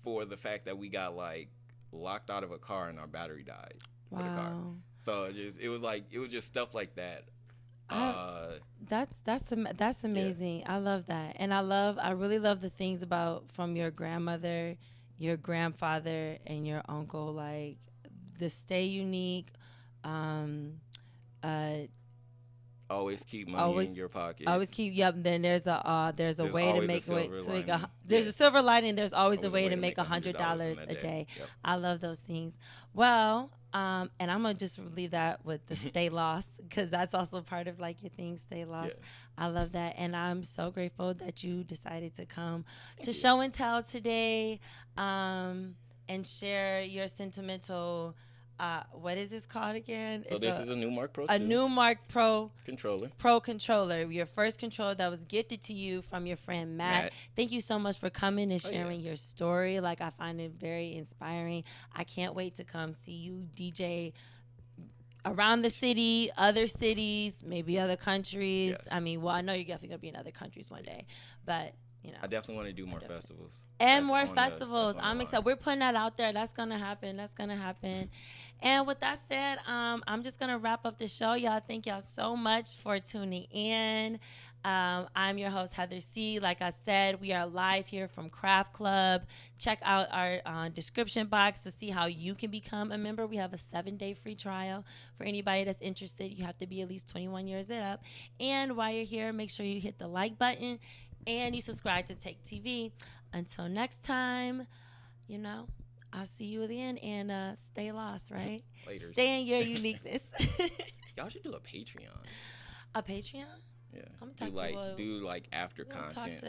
for the fact that we got like locked out of a car and our battery died for the car. So it was just stuff like that. That's amazing. I love that, and I really love the things about from your grandmother, your grandfather, and your uncle, like the stay unique. Always keep money in your pocket. Always keep. Yep. Then there's a way to make there's a silver lining. There's always a way to make $100 a day. Yep. I love those things. Well, and I'm gonna just leave that with the stay lost, because that's also part of like your thing, stay lost. Yeah. I love that, and I'm so grateful that you decided to come to Show and Tell today, and share your sentimental. What is this called again? So this is a Numark Pro 2. A Numark Pro controller. Your first controller that was gifted to you from your friend Matt. Thank you so much for coming and sharing your story. Like, I find it very inspiring. I can't wait to come see you DJ around the city, other cities, maybe other countries. Yes. I mean, well, I know you're definitely gonna be in other countries one day, but you know, I definitely want to do more festivals. And more festivals. I'm excited. We're putting that out there. That's gonna happen. And with that said, I'm just gonna wrap up the show, y'all. Thank y'all so much for tuning in. I'm your host, Heather C. Like I said, we are live here from Craft Club. Check out our description box to see how you can become a member. We have a 7-day free trial for anybody that's interested. You have to be at least 21 years and up. And while you're here, make sure you hit the like button and you subscribe to Take TV. Until next time, you know, I'll see you again, and stay lost, right? Later. Stay in your uniqueness. Y'all should do a Patreon. A Patreon? Yeah. I'm do like after content.